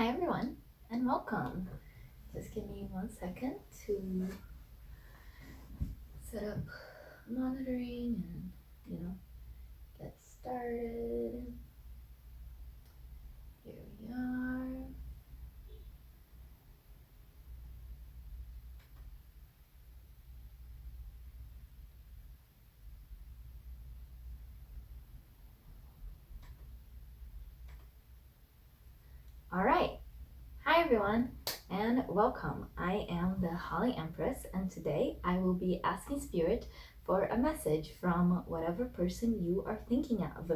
Hi everyone and welcome. Just give me 1 second to set up monitoring and get started. Here we are. All right. Hi everyone and welcome. I am the Holly Empress and today I will be asking Spirit for a message from whatever person you are thinking of.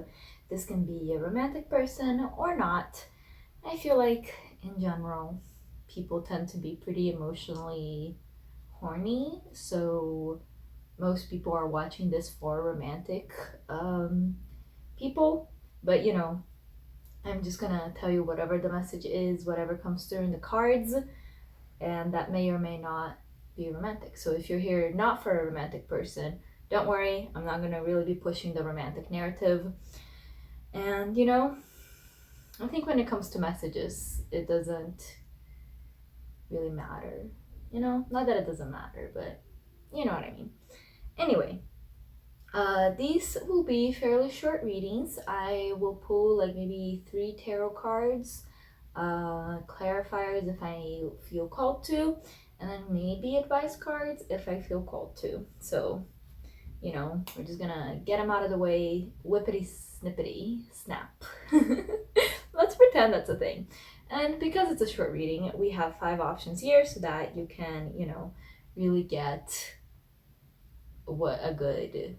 This can be a romantic person or not. I feel like in general people tend to be pretty emotionally horny, so most people are watching this for romantic people, but I'm just gonna tell you whatever the message is, whatever comes through in the cards, and that may or may not be romantic. So if you're here not for a romantic person, don't worry, I'm not gonna really be pushing the romantic narrative. And I think when it comes to messages, it doesn't really matter. Not that it doesn't matter, but you know what I mean. Anyway, these will be fairly short readings. I will pull like maybe 3 tarot cards, clarifiers if I feel called to, and then maybe advice cards if I feel called to. So, we're just gonna get them out of the way, whippity snippity snap. Let's pretend that's a thing. And because it's a short reading, we have 5 options here so that you can, really get what a good,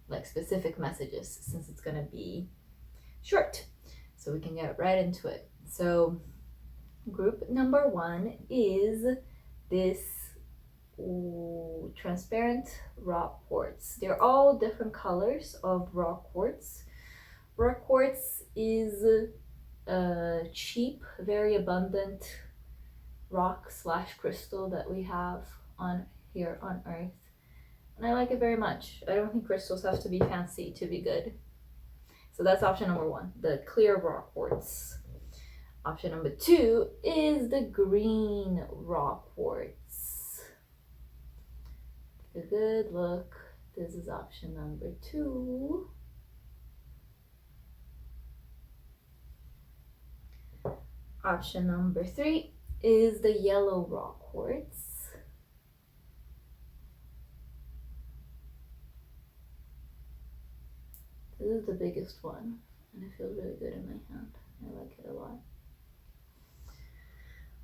like specific messages, since it's gonna be short. So we can get right into it. So group number 1 is this transparent raw quartz. They're all different colors of raw quartz. Raw quartz is a cheap, very abundant rock / crystal that we have on here on Earth, and I like it very much. I don't think crystals have to be fancy to be good. So that's option number 1, the clear raw quartz. Option number 2 is the green raw quartz. Take a good look. This is option number 2. Option number 3 is the yellow raw quartz. This is the biggest one, and it feels really good in my hand. I like it a lot.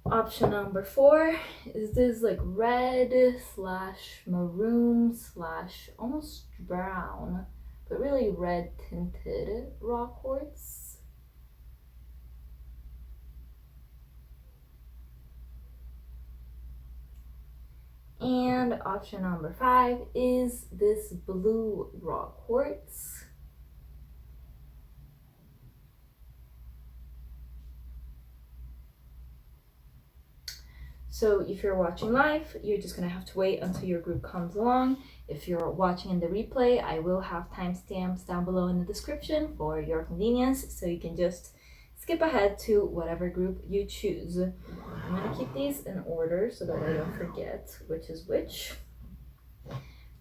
Option number 4 is this like red / maroon / almost brown, but really red tinted raw quartz. And option number 5 is this blue raw quartz. So if you're watching live, you're just gonna have to wait until your group comes along. If you're watching in the replay, I will have timestamps down below in the description for your convenience, so you can just skip ahead to whatever group you choose. I'm gonna keep these in order so that I don't forget which is which.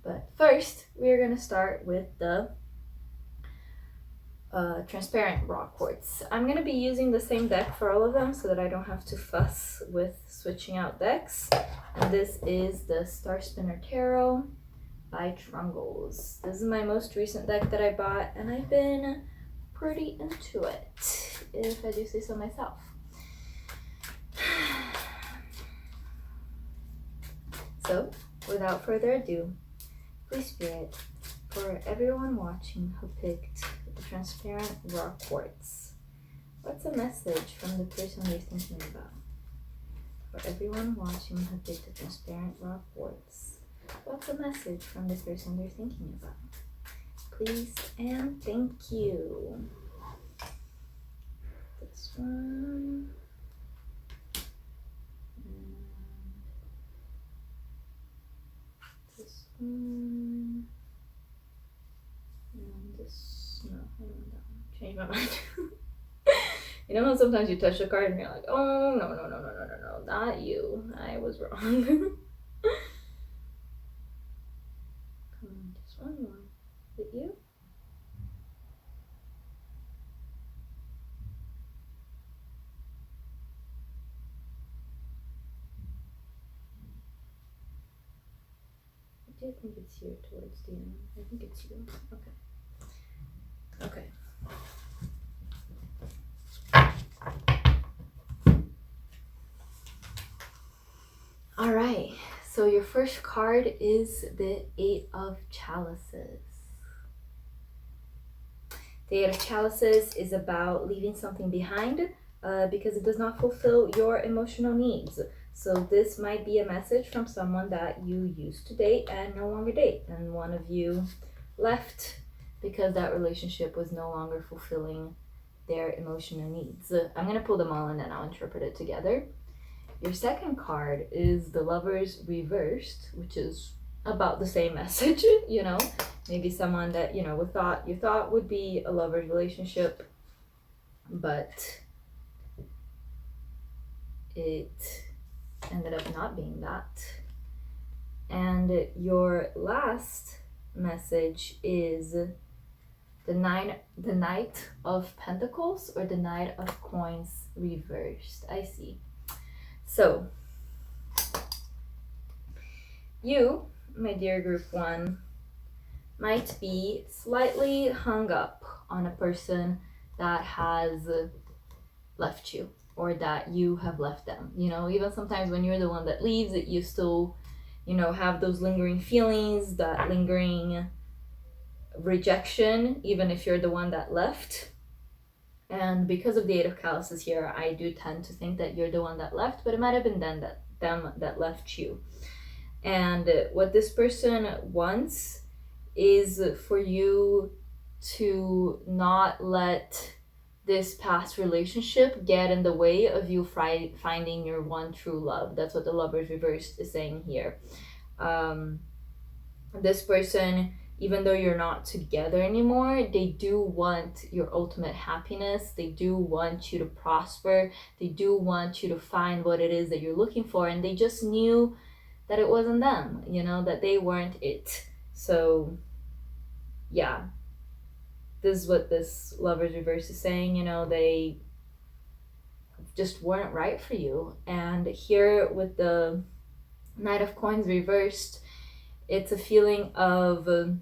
But first, we're gonna start with the transparent raw quartz. I'm gonna be using the same deck for all of them so that I don't have to fuss with switching out decks. And this is the Star Spinner Tarot by Trungles. This is my most recent deck that I bought, and I've been pretty into it, if I do say so myself. So, without further ado, please Spirit, for everyone watching who picked the transparent raw quartz, what's a message from the person you're thinking about? For everyone watching who picked the transparent raw quartz, what's a message from the person you're thinking about? Please and thank you. This one. And this one. And this. No, I don't know. Change my mind. You know how sometimes you touch the card and you're like, oh, no, not you. I was wrong. Come on, just one more. Is it you? I do think it's you towards the end. I think it's you. Okay. Okay. All right, so your first card is the Eight of Chalices. The Eight of Chalices is about leaving something behind because it does not fulfill your emotional needs. So this might be a message from someone that you used to date and no longer date, and one of you left because that relationship was no longer fulfilling their emotional needs. I'm going to pull them all and then I'll interpret it together. Your second card is the Lovers reversed, which is about the same message, you know. Maybe someone that, you know, you thought would be a lover's relationship, but it ended up not being that. And your last message is the Knight of Pentacles or the Knight of Coins reversed. I see. So, you, my dear group 1, might be slightly hung up on a person that has left you or that you have left them. You know, even sometimes when you're the one that leaves, you still, you know, have those lingering feelings, that lingering rejection, even if you're the one that left. And because of the Eight of Chalices here, I do tend to think that you're the one that left, but it might have been them that left you. And what this person wants is for you to not let this past relationship get in the way of you finding your one true love. That's what the Lovers reversed is saying here. This person, even though you're not together anymore, they do want your ultimate happiness. They do want you to prosper. They do want you to find what it is that you're looking for. And they just knew that it wasn't them, you know, that they weren't it. So, yeah. This is what this Lovers reverse is saying, you know, they just weren't right for you. And here with the Knight of Coins reversed, it's a feeling of the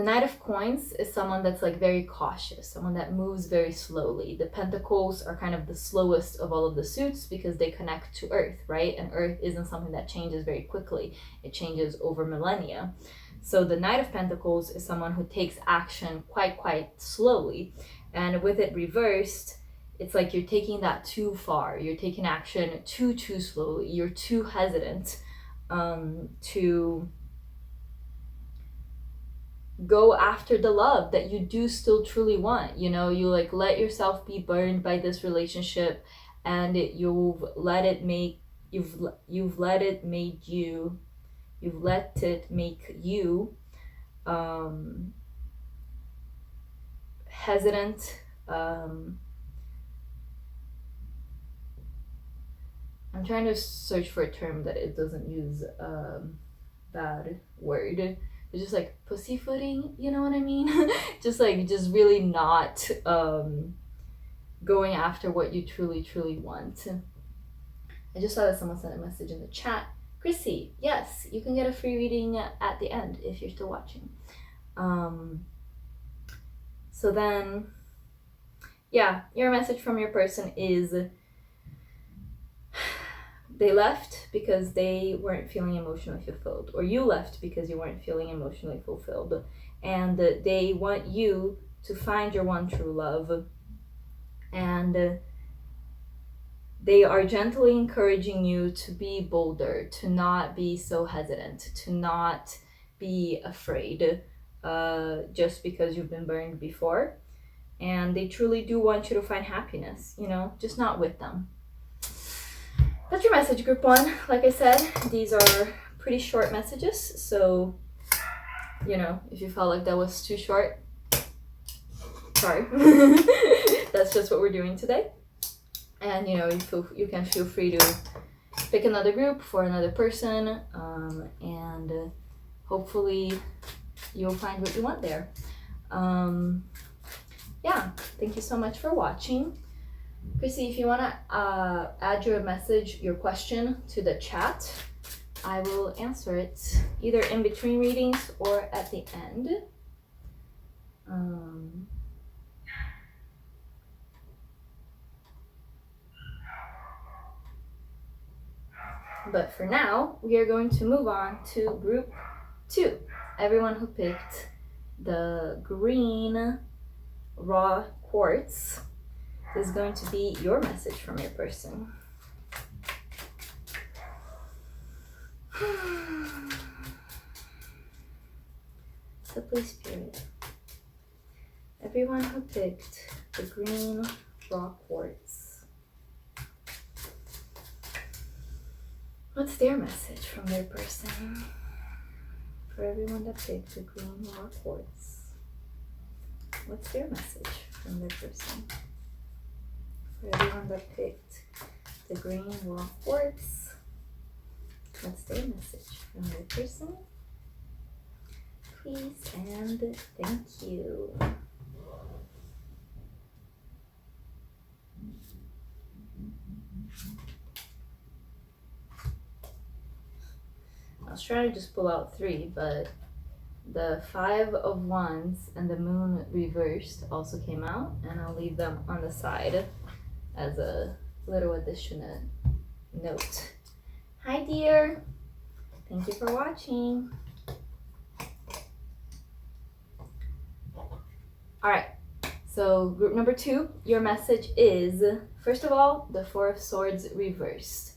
Knight of Coins is someone that's like very cautious, someone that moves very slowly. The Pentacles are kind of the slowest of all of the suits because they connect to Earth, right? And Earth isn't something that changes very quickly. It changes over millennia. So the Knight of Pentacles is someone who takes action quite slowly. And with it reversed, it's like you're taking that too far. You're taking action too slowly. You're too hesitant to go after the love that you do still truly want. You know, you like let yourself be burned by this relationship, and you've let it make you hesitant. I'm trying to search for a term that it doesn't use bad word. It's just like pussyfooting, you know what I mean? just really not going after what you truly want. I just saw that someone sent a message in the chat. Chrissy, yes, you can get a free reading at the end if you're still watching. So then, yeah, your message from your person is they left because they weren't feeling emotionally fulfilled, or you left because you weren't feeling emotionally fulfilled, and they want you to find your one true love, and they are gently encouraging you to be bolder, to not be so hesitant, to not be afraid just because you've been burned before. And they truly do want you to find happiness, you know, just not with them. That's your message, group 1. Like I said, these are pretty short messages, so, you know, if you felt like that was too short, sorry. That's just what we're doing today. And you can feel free to pick another group for another person, and hopefully you'll find what you want there. Yeah, thank you so much for watching. Chrissy, if you want to add your message, your question to the chat, I will answer it either in between readings or at the end. But for now, we are going to move on to group 2. Everyone who picked the green Raw Quartz is going to be your message from your person. So please, Spirit, everyone who picked the green Raw Quartz, what's their message from their person? For everyone that picked the green Raw Quartz, what's their message from their person? For everyone that picked the green Raw Quartz, what's their message from their person? Please and thank you. I was trying to just pull out 3, but the 5 of Wands and the Moon reversed also came out, and I'll leave them on the side as a little additional note. Hi dear, thank you for watching. Alright, so group number 2, your message is, first of all, the 4 of Swords reversed.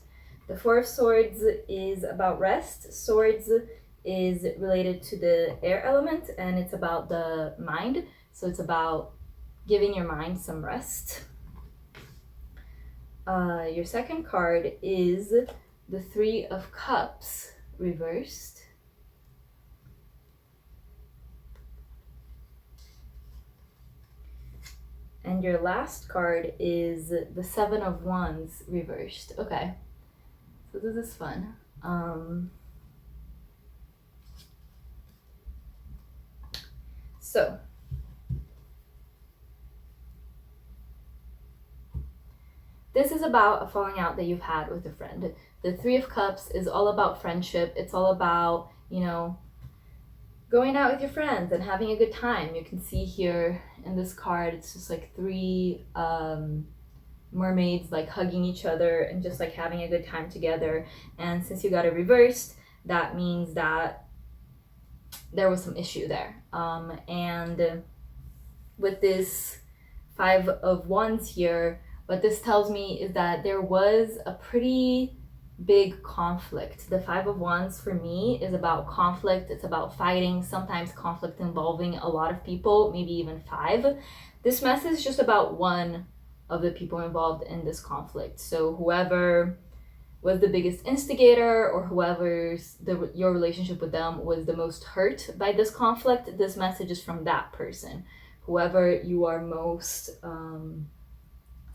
The 4 of Swords is about rest. Swords is related to the air element, and it's about the mind. So it's about giving your mind some rest. Your second card is the 3 of Cups reversed. And your last card is the 7 of Wands reversed. Okay, so this is fun. So this is about a falling out that you've had with a friend. The 3 of Cups is all about friendship. It's all about, going out with your friends and having a good time. You can see here in this card, it's just like 3 mermaids like hugging each other and just like having a good time together. And since you got it reversed, that means that there was some issue there. And with this 5 of Wands here, what this tells me is that there was a pretty big conflict. The 5 of Wands for me is about conflict. It's about fighting, sometimes conflict involving a lot of people, maybe even 5. This message is just about one of the people involved in this conflict. So whoever was the biggest instigator, or your relationship with them was the most hurt by this conflict, this message is from that person. Whoever you are most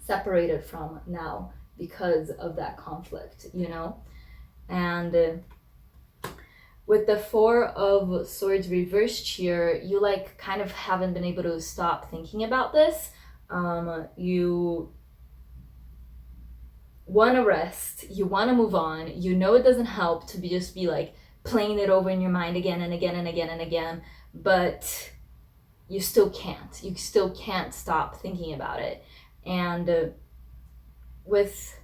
separated from now because of that conflict, And with the 4 of Swords reversed here, you like kind of haven't been able to stop thinking about this. You want to rest, you want to move on, it doesn't help to just be like playing it over in your mind again and again and again and again, but you still can't stop thinking about it. And with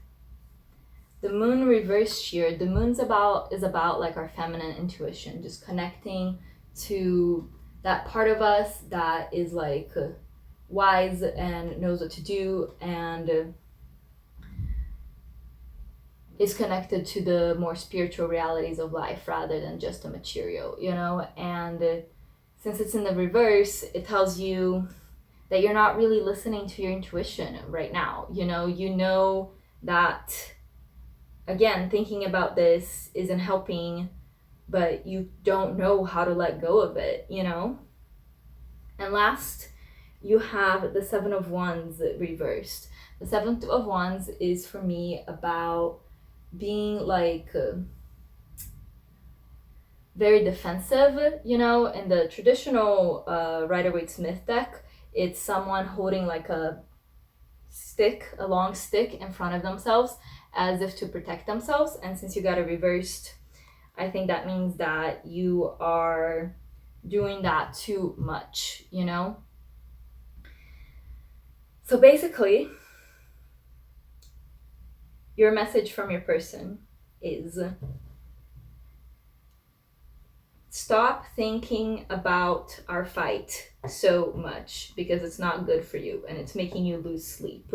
the Moon reversed here, the Moon's is about like our feminine intuition, just connecting to that part of us that is like wise and knows what to do, and is connected to the more spiritual realities of life rather than just the material, And since it's in the reverse, it tells you that you're not really listening to your intuition right now. You know that, again, thinking about this isn't helping, but you don't know how to let go of it, And last, you have the Seven of Wands reversed. The Seven of Wands is for me about being like very defensive, you know. In the traditional Rider-Waite-Smith deck, it's someone holding like a long stick in front of themselves as if to protect themselves. And since you got it reversed, I think that means that you are doing that too much, you know? So basically, your message from your person is stop thinking about our fight so much because it's not good for you and it's making you lose sleep.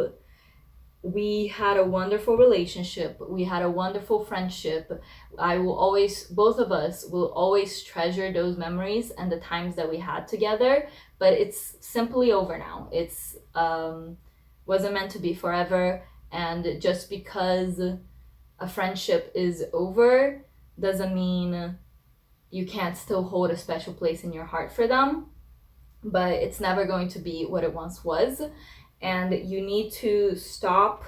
We had a wonderful relationship. We had a wonderful friendship. Both of us will always treasure those memories and the times that we had together, but it's simply over now. It's wasn't meant to be forever. And just because a friendship is over doesn't mean you can't still hold a special place in your heart for them, but it's never going to be what it once was. And you need to stop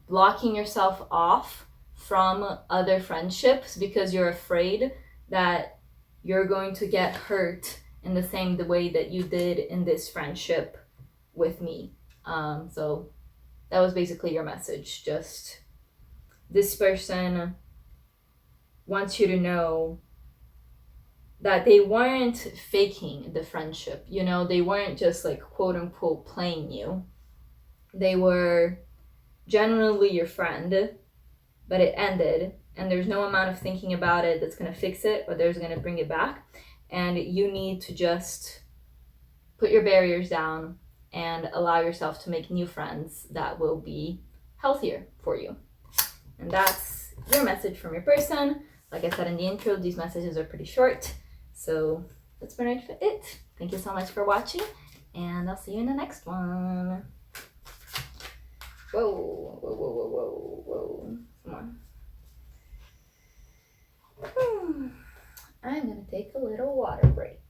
blocking yourself off from other friendships because you're afraid that you're going to get hurt in the same way that you did in this friendship with me. So that was basically your message. Just this person wants you to know that they weren't faking the friendship, you know, they weren't just like quote unquote playing you. They were genuinely your friend, but it ended, and there's no amount of thinking about it that's going to fix it or there's going to bring it back. And you need to just put your barriers down and allow yourself to make new friends that will be healthier for you. And that's your message from your person. Like I said in the intro, these messages are pretty short, so that's pretty much it. Thank you so much for watching, and I'll see you in the next one. Whoa, whoa, whoa, whoa, whoa, whoa. Come on. I'm gonna take a little water break.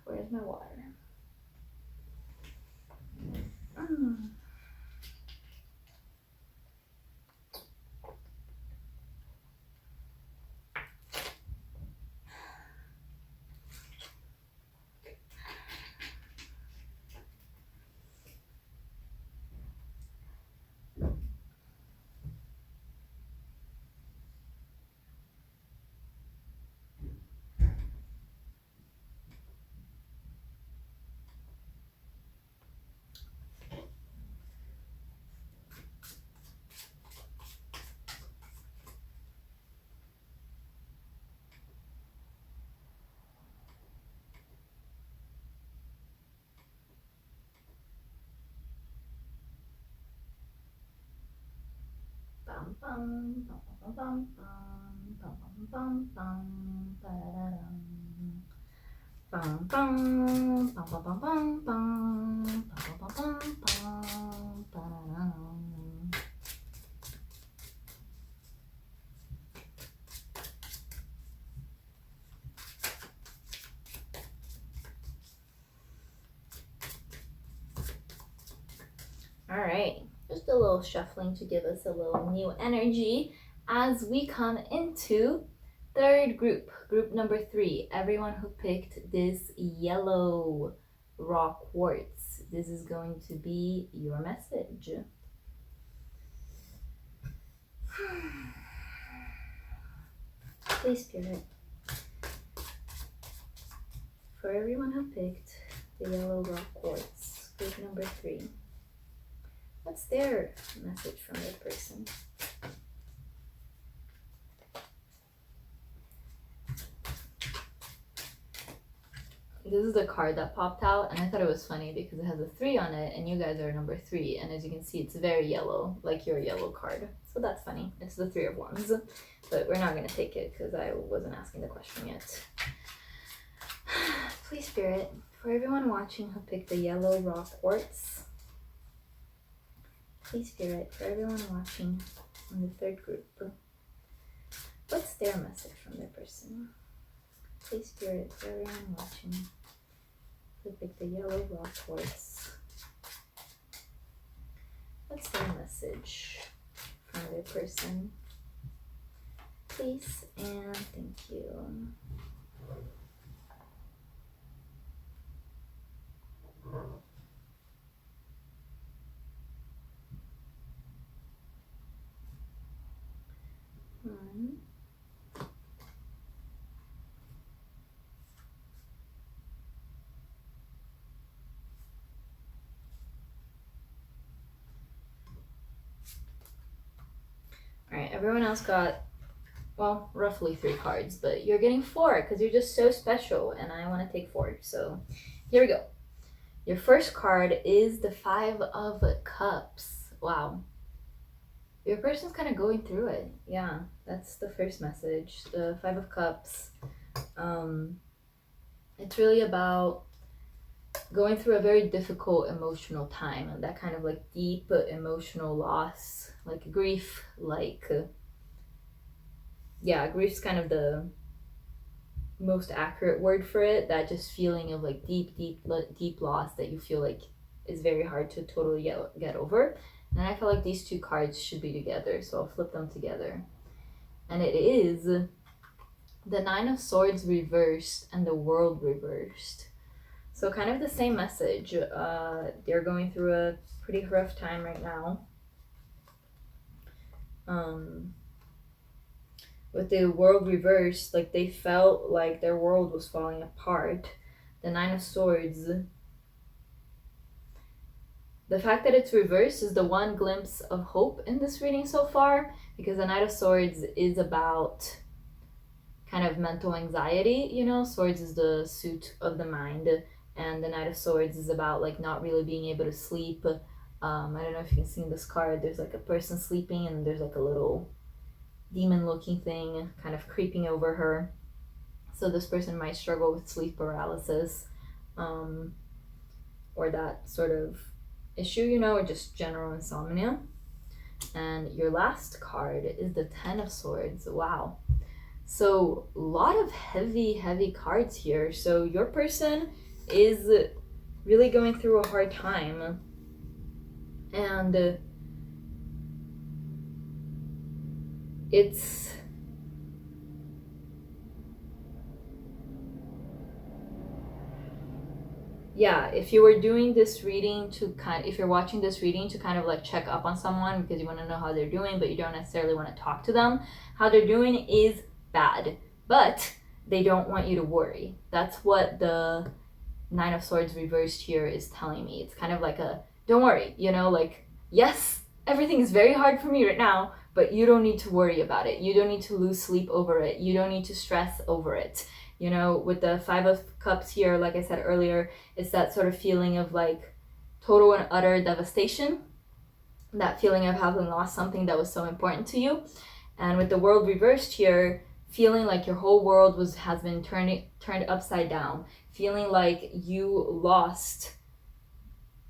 Where's my water? Bum bum bum bum bum bum bum bum ba-da-da-dum. Bum bum bum bum bum bum bum bum bum bum ba-da-da-dum. All right, just a little shuffling to give us a little new energy as we come into third group number 3. Everyone who picked this yellow raw quartz, this is going to be your message. Please, Spirit, for everyone who picked the yellow raw quartz, group number 3, what's their message from their person? This is the card that popped out, and I thought it was funny because it has a 3 on it, and you guys are number 3, and as you can see, it's very yellow, like your yellow card. So that's funny. It's the 3 of Wands, but we're not going to take it because I wasn't asking the question yet. Please, Spirit, for everyone watching who picked the yellow raw quartz, please, Spirit, for everyone watching in the third group, what's their message from their person? Please, Spirit, for everyone watching who picked the yellow raw quartz, What's their message from their person? Please and thank you. All right, everyone else got, well, roughly 3 cards, but you're getting 4 because you're just so special, and I want to take 4. So here we go. Your first card is the 5 of Cups. Wow. Your person's kind of going through it. Yeah, that's the first message. The 5 of Cups. It's really about going through a very difficult emotional time, and that kind of like deep emotional loss, like grief, like grief's kind of the most accurate word for it. That just feeling of like deep loss that you feel like is very hard to totally get over. And I feel like these 2 cards should be together, so I'll flip them together. And it is the 9 of Swords reversed and the World reversed. So kind of the same message. They're going through a pretty rough time right now. With the World reversed, like they felt like their world was falling apart. The 9 of Swords, the fact that it's reversed is the one glimpse of hope in this reading so far, because the Knight of Swords is about kind of mental anxiety, you know. Swords is the suit of the mind, and the Knight of Swords is about like not really being able to sleep. I don't know if you can see in this card, there's like a person sleeping and there's like a little demon looking thing kind of creeping over her. So this person might struggle with sleep paralysis, or that sort of issue, you know, or just general insomnia. And your last card is the 10 of Swords. Wow. So a lot of heavy cards here. So your person is really going through a hard time, and it's if you were doing this reading to if you're watching this reading to kind of like check up on someone because you want to know how they're doing, but you don't necessarily want to talk to them, how they're doing is bad, but they don't want you to worry. That's what the 9 of Swords reversed here is telling me. It's kind of like a, don't worry, you know, like, yes, everything is very hard for me right now, but you don't need to worry about it. You don't need to lose sleep over it. You don't need to stress over it. You know, with the 5 of Cups here, like I said earlier, it's that sort of feeling of like total and utter devastation. That feeling of having lost something that was so important to you. And with the World reversed here, feeling like your whole world has been turned upside down. Feeling like you lost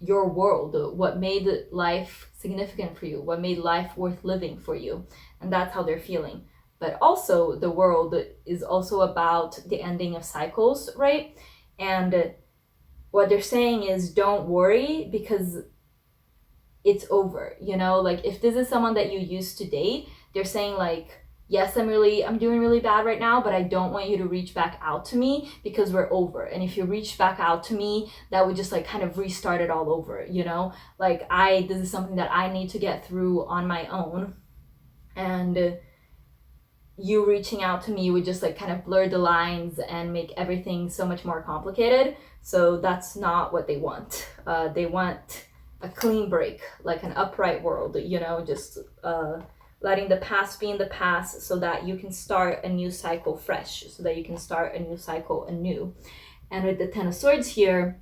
your world, what made life significant for you, what made life worth living for you. And that's how they're feeling. But also the world is also about the ending of cycles, right? And what they're saying is don't worry because it's over, you know? Like if this is someone that you used to date, they're saying like, yes, I'm doing really bad right now, but I don't want you to reach back out to me because we're over. And if you reach back out to me, that would just like kind of restart it all over, you know? Like this is something that I need to get through on my own. And you reaching out to me would just like kind of blur the lines and make everything so much more complicated. So that's not what they want. They want a clean break, like an upright world, you know, just letting the past be in the past so that you can start a new cycle fresh, so that you can start a new cycle anew. And with the 10 of Swords here,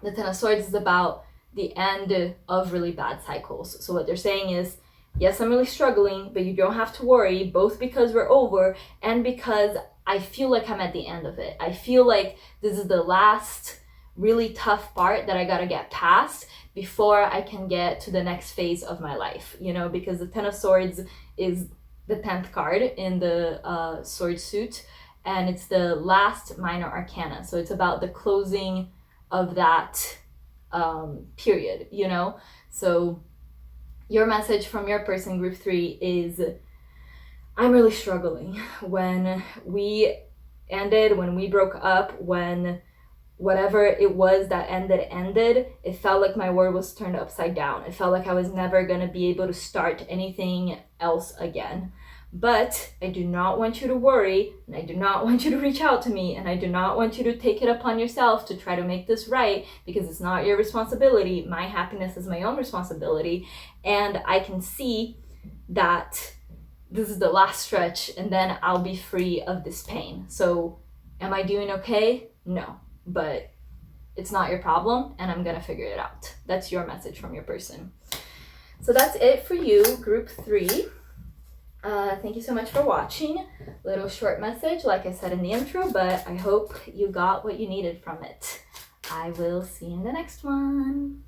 the 10 of Swords is about the end of really bad cycles. So what they're saying is, yes, I'm really struggling, but you don't have to worry, both because we're over and because I feel like I'm at the end of it. I feel like this is the last really tough part that I gotta get past before I can get to the next phase of my life, you know, because the 10 of Swords is the 10th card in the sword suit, and it's the last minor arcana. So it's about the closing of that period, you know? So Your message from your person, group 3, is I'm really struggling. When we ended, when we broke up, when whatever it was that ended, it felt like my world was turned upside down. It felt like I was never going to be able to start anything else again. But I do not want you to worry, and I do not want you to reach out to me, and I do not want you to take it upon yourself to try to make this right, because it's not your responsibility. My happiness is my own responsibility, and I can see that this is the last stretch, and then I'll be free of this pain. So am I doing okay? No, but it's not your problem, and I'm gonna figure it out. That's your message from your person. So that's it for you, group 3. Thank you so much for watching. Little short message, like I said in the intro, but I hope you got what you needed from it. I will see you in the next one.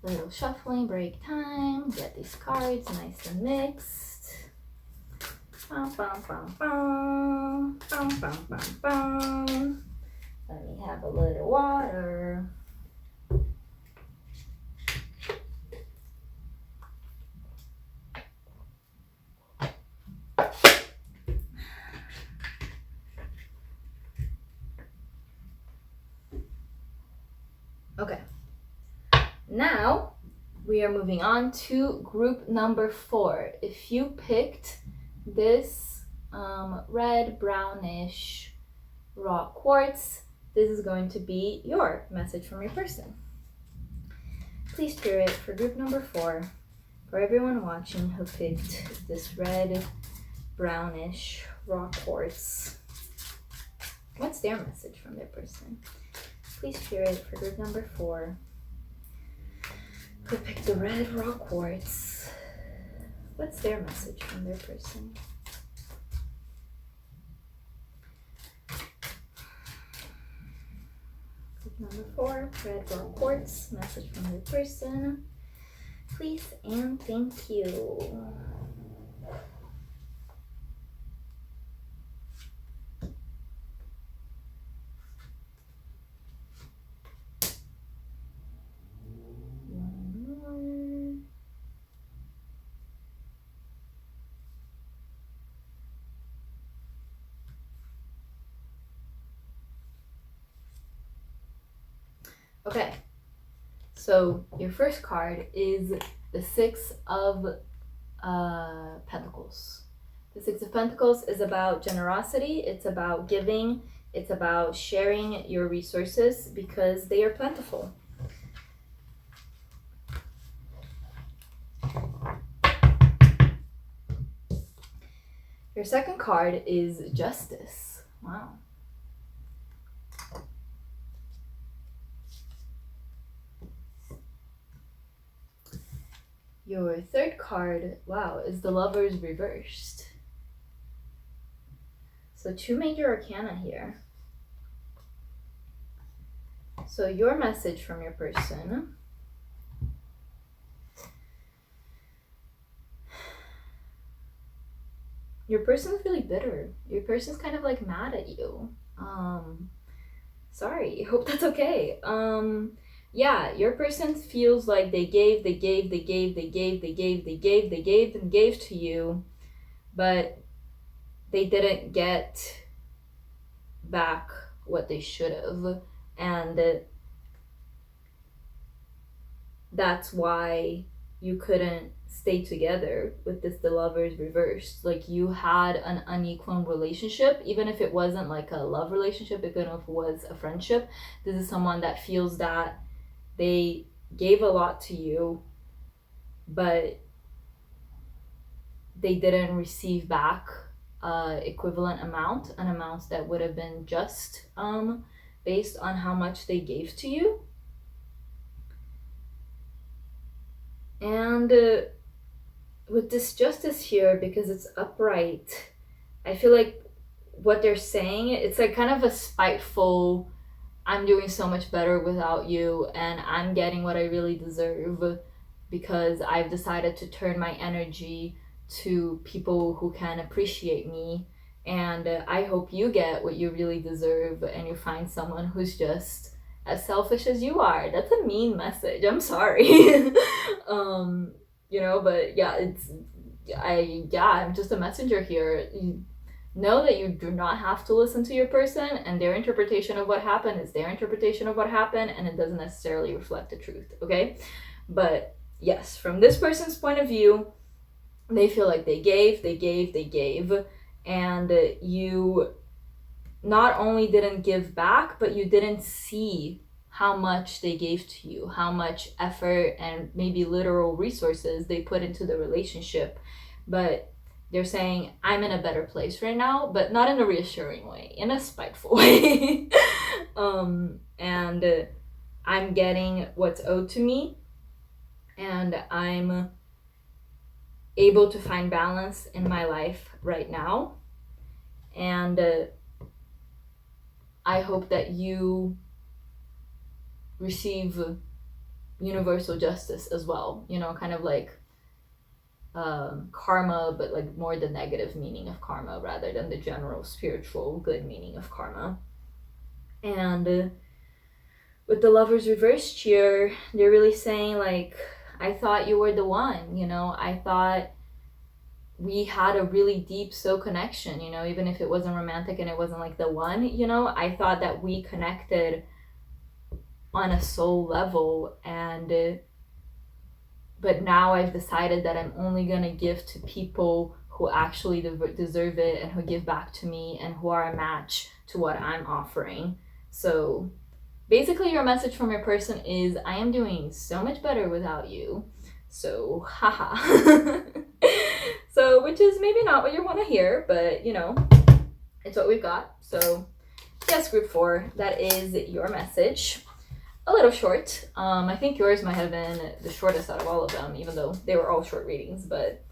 Little shuffling break time. Get these cards nice and mixed. Bum, bum, bum, bum. Bum, bum, bum, bum. Let me have a little water. Okay. Now we are moving on to group number 4. If you picked this red brownish raw quartz, this is going to be your message from your person. Please, Spirit, for group number 4, for everyone watching who picked this red brownish raw quartz, what's their message from their person? Please, Spirit, for group number 4, who picked the red raw quartz, what's their message from their person? Group number 4, red raw quartz, message from their person. Please and thank you. Okay, so your first card is the 6 of Pentacles. The 6 of Pentacles is about generosity, it's about giving, it's about sharing your resources because they are plentiful. Your second card is Justice. Wow. Your third card, wow, is the Lovers reversed. So 2 major arcana here. So your message from your person. Your person's really bitter. Your person's kind of like mad at you. Sorry, hope that's okay. Yeah, your person feels like they gave to you, but they didn't get back what they should have, and that's why you couldn't stay together with this the Lovers reversed. Like you had an unequal relationship, even if it wasn't like a love relationship, even if it was a friendship. This is someone that feels that they gave a lot to you, but they didn't receive back equivalent amount, an amount that would have been just based on how much they gave to you. And with this Justice here, because it's upright, I feel like what they're saying, it's like kind of a spiteful, I'm doing so much better without you and I'm getting what I really deserve because I've decided to turn my energy to people who can appreciate me And I hope you get what you really deserve and you find someone who's just as selfish as you are. That's a mean message. I'm sorry. But yeah, I'm just a messenger here. You know that you do not have to listen to your person, and their interpretation of what happened is their interpretation of what happened, and it doesn't necessarily reflect the truth, okay? But yes, from this person's point of view, they feel like they gave, and you not only didn't give back, but you didn't see how much they gave to you, how much effort and maybe literal resources they put into the relationship. But they're saying, I'm in a better place right now, but not in a reassuring way, in a spiteful way. And I'm getting what's owed to me, and I'm able to find balance in my life right now. And I hope that you receive universal justice as well, kind of like karma, but like more the negative meaning of karma rather than the general spiritual good meaning of karma. And with the Lovers reversed here, they're really saying like, I thought you were the one, I thought we had a really deep soul connection, even if it wasn't romantic and it wasn't like the one, I thought that we connected on a soul level, and but now I've decided that I'm only gonna give to people who actually deserve it and who give back to me and who are a match to what I'm offering. So basically your message from your person is, I am doing so much better without you, so haha. So, which is maybe not what you want to hear, but it's what we've got. So yes, group 4, that is your message. A little short. I think yours might have been the shortest out of all of them, even though they were all short readings. But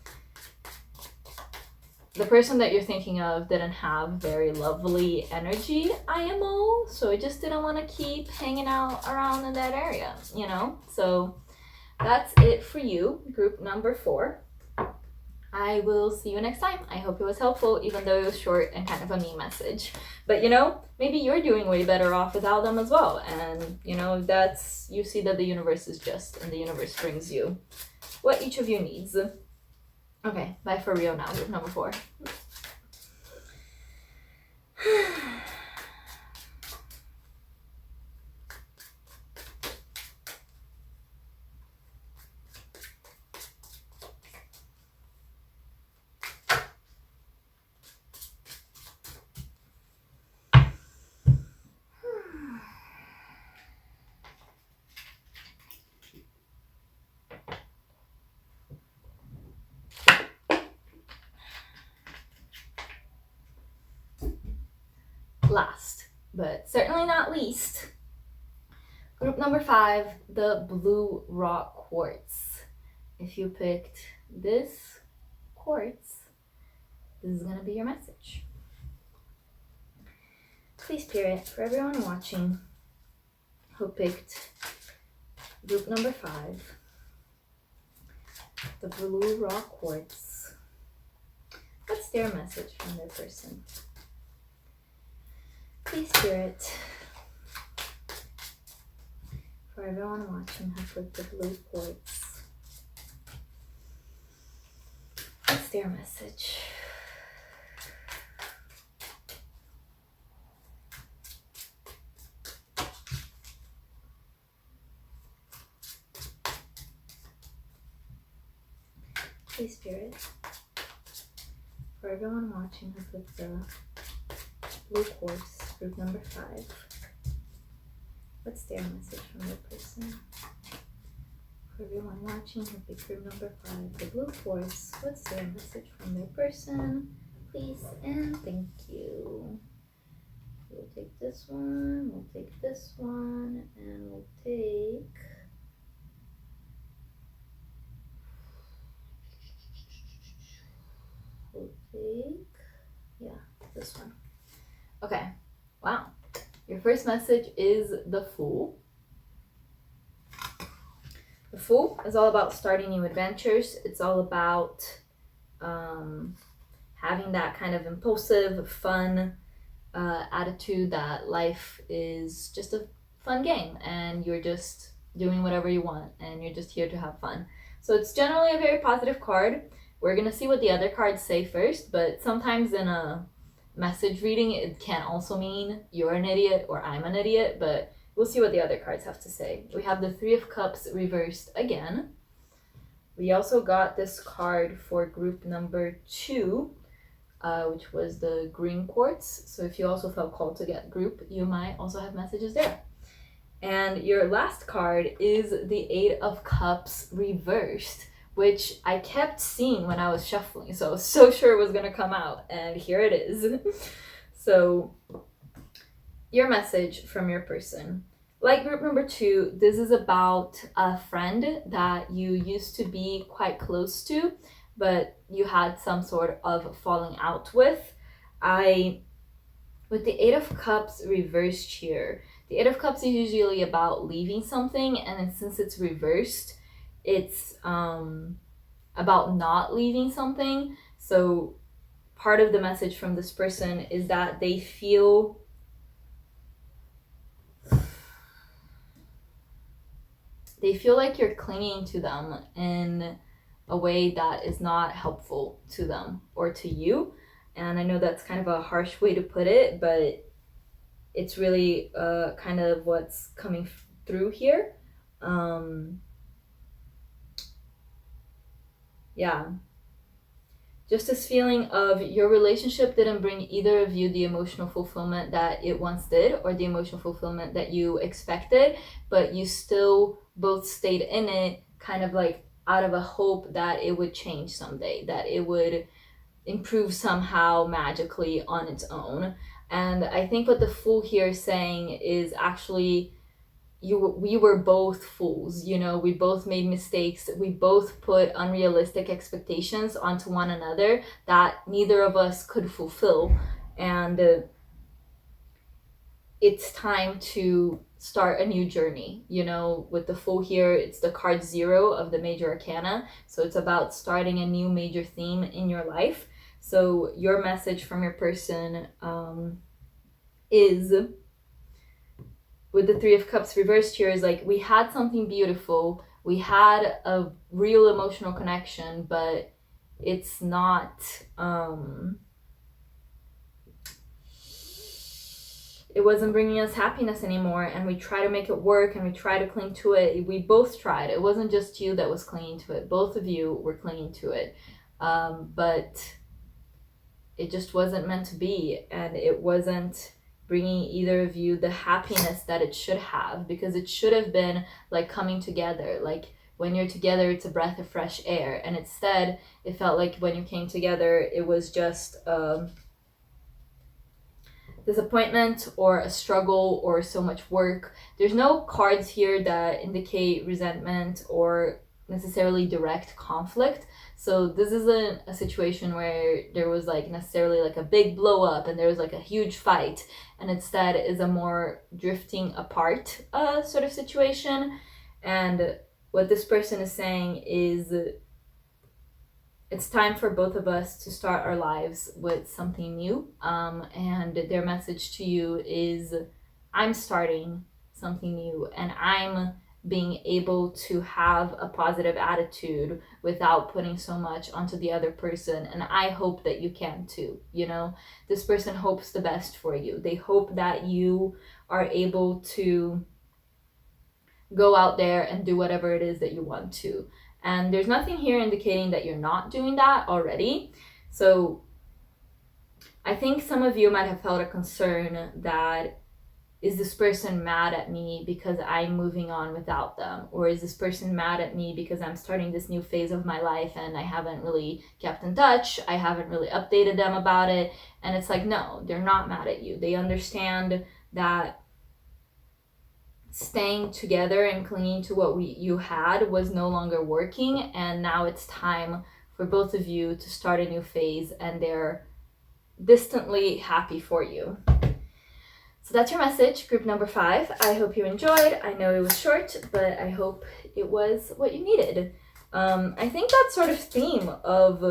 the person that you're thinking of didn't have very lovely energy, IMO, so I just didn't want to keep hanging out around in that area, So that's it for you, group number 4. I will see you next time. I hope it was helpful, even though it was short and kind of a mean message. But maybe you're doing way better off without them as well. And you see that the universe is just, and the universe brings you what each of you needs. Okay, bye for real now, group number 4. Last, but certainly not least, group number 5, the blue Raw Quartz. If you picked this quartz, this is going to be your message. Please, Spirit, for everyone watching who picked group number 5, the blue Raw Quartz, what's their message from their person? Please, Spirit, for everyone watching who picked the blue quartz, what's their message? Please, Spirit, for everyone watching who picked the blue quartz, group number 5, what's their message from their person? For everyone watching who picked group number 5, the blue quartz, what's their message from their person? Please and thank you. We'll take this one, we'll take this one, and we'll take this one. Okay, wow. Your first message is the Fool. The Fool is all about starting new adventures. It's all about having that kind of impulsive, fun attitude that life is just a fun game and you're just doing whatever you want and you're just here to have fun. So it's generally a very positive card. We're going to see what the other cards say first, but sometimes in a message reading it can also mean you're an idiot or I'm an idiot, but we'll see what the other cards have to say. We have the Three of Cups reversed again. We also got this card for group number 2, which was the Green Quartz. So if you also felt called to get group, you might also have messages there. And your last card is the Eight of Cups reversed, which I kept seeing when I was shuffling. So I was so sure it was going to come out. And here it is. So your message from your person. Like group number 2, this is about a friend that you used to be quite close to, but you had some sort of falling out with. With the Eight of Cups reversed here, the Eight of Cups is usually about leaving something, and then since it's reversed, it's about not leaving something. So part of the message from this person is that they feel like you're clinging to them in a way that is not helpful to them or to you. And I know that's kind of a harsh way to put it, but it's really kind of what's coming through here. Yeah. Just this feeling of your relationship didn't bring either of you the emotional fulfillment that it once did or the emotional fulfillment that you expected, but you still both stayed in it kind of like out of a hope that it would change someday, that it would improve somehow magically on its own. And I think what the Fool here is saying is actually we were both fools, you know, we both made mistakes, we both put unrealistic expectations onto one another that neither of us could fulfill, and it's time to start a new journey. You know, with the Fool here, it's the card 0 of the major arcana, so it's about starting a new major theme in your life. So your message from your person is, with the Three of Cups reversed here, is like, we had something beautiful, we had a real emotional connection, but it's not it wasn't bringing us happiness anymore, and we try to make it work and we try to cling to it. We both tried. It wasn't just you that was clinging to it, both of you were clinging to it, but it just wasn't meant to be, and it wasn't bringing either of you the happiness that it should have, because it should have been like coming together. Like when you're together, it's a breath of fresh air, and instead it felt like when you came together, it was just disappointment or a struggle or so much work. There's no cards here that indicate resentment or necessarily direct conflict. So this isn't a situation where there was like necessarily like a big blow up and there was like a huge fight, and instead is a more drifting apart sort of situation. And what this person is saying is it's time for both of us to start our lives with something new. And their message to you is, I'm starting something new, and I'm being able to have a positive attitude without putting so much onto the other person, and I hope that you can too. You know, this person hopes the best for you. They hope that you are able to go out there and do whatever it is that you want to, and there's nothing here indicating that you're not doing that already. So I think some of you might have felt a concern that, is this person mad at me because I'm moving on without them? Or is this person mad at me because I'm starting this new phase of my life and I haven't really kept in touch? I haven't really updated them about it. And it's like, no, they're not mad at you. They understand that staying together and clinging to what you had was no longer working. And now it's time for both of you to start a new phase, and they're distantly happy for you. So that's your message, group number 5. I hope you enjoyed. I know it was short, but I hope it was what you needed. I think that sort of theme of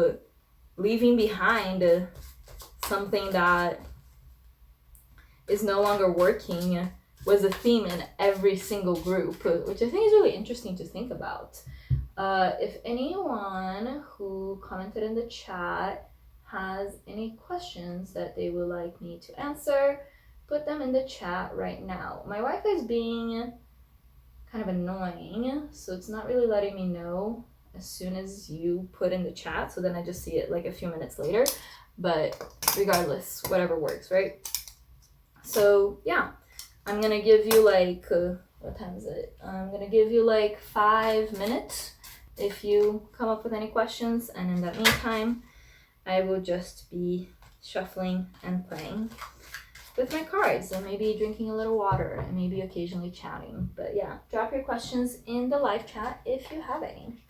leaving behind something that is no longer working was a theme in every single group, which I think is really interesting to think about. If anyone who commented in the chat has any questions that they would like me to answer, put them in the chat right now. My Wi-Fi is being kind of annoying, so it's not really letting me know as soon as you put in the chat, so then I just see it like a few minutes later. But regardless, whatever works, right? So yeah, I'm gonna give you like what time is it? I'm gonna give you like 5 minutes if you come up with any questions, and in that meantime I will just be shuffling and playing with my cards and maybe drinking a little water and maybe occasionally chatting. But yeah, drop your questions in the live chat if you have any.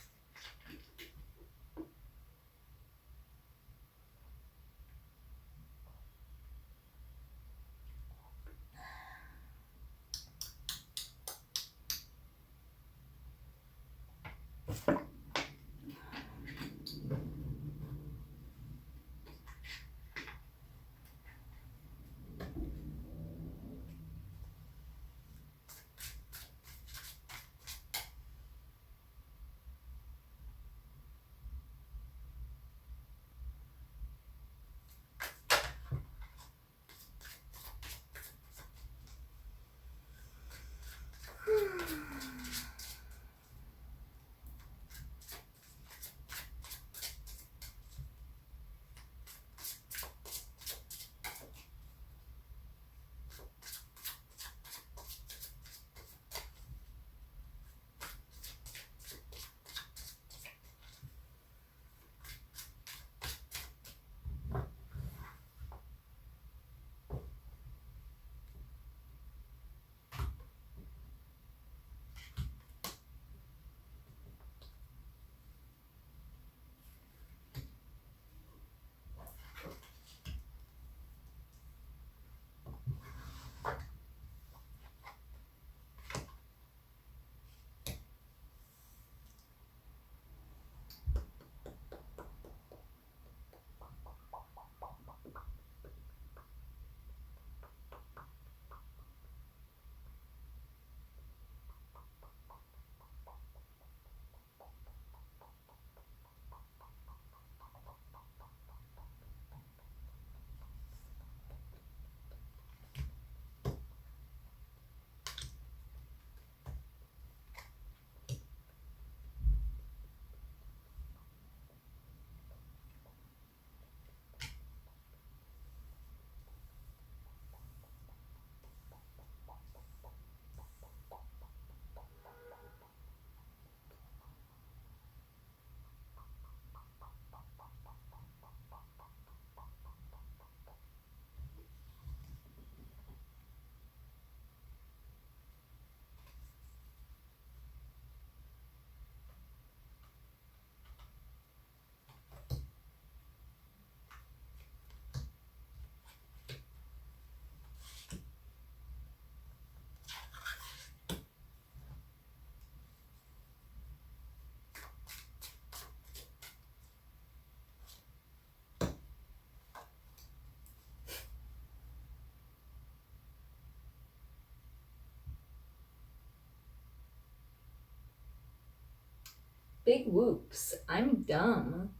Big whoops, I'm dumb.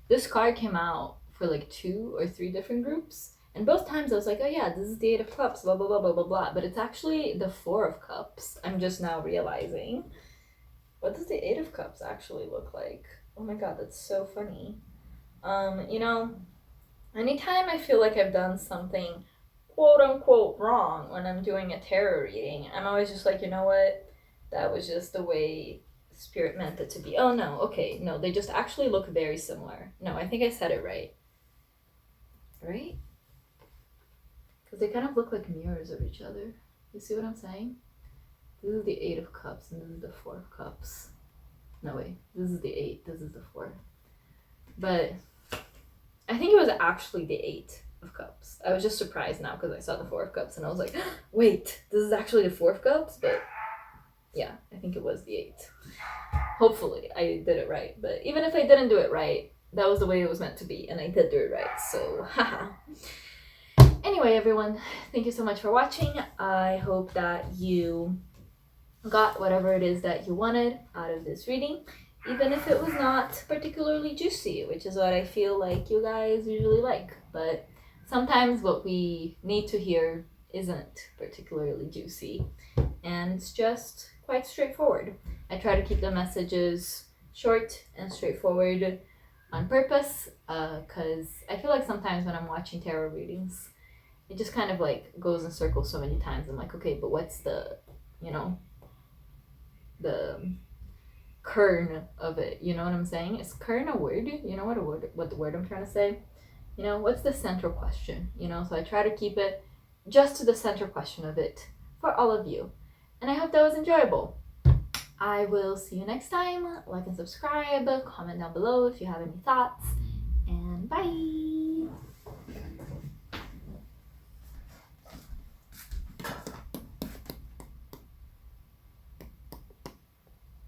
This card came out for like 2 or 3 different groups, and both times I was like, oh yeah, this is the 8 of Cups, blah blah blah blah blah blah, but it's actually the 4 of Cups. I'm just now realizing. What does the 8 of Cups actually look like? Oh my god, that's so funny. You know, anytime I feel like I've done something quote unquote wrong when I'm doing a tarot reading, I'm always just like, you know what? That was just the way Spirit meant it to be. Oh no, okay, no, they just actually look very similar. No, I think I said it right. Right? Because they kind of look like mirrors of each other. You see what I'm saying? This is the 8 of Cups and this is the 4 of Cups. No, wait, this is the 8, this is the 4. But I think it was actually the 8 of Cups. I was just surprised now because I saw the 4 of Cups and I was like, wait, this is actually the 4 of Cups? But yeah, I think it was the 8. Hopefully I did it right. But even if I didn't do it right, that was the way it was meant to be, and I did do it right, so haha. Anyway, everyone, thank you so much for watching. I hope that you got whatever it is that you wanted out of this reading, even if it was not particularly juicy, which is what I feel like you guys usually like. But sometimes what we need to hear isn't particularly juicy, and it's just quite straightforward. I try to keep the messages short and straightforward on purpose, because I feel like sometimes when I'm watching tarot readings, it just kind of like goes in circles so many times. I'm like, okay, but what's the, you know, the kern of it? You know what I'm saying? Is kern a word? You know what the word I'm trying to say? You know, what's the central question? You know, so I try to keep it just to the center question of it for all of you. And I hope that was enjoyable. I will see you next time. Like and subscribe, comment down below if you have any thoughts, and bye!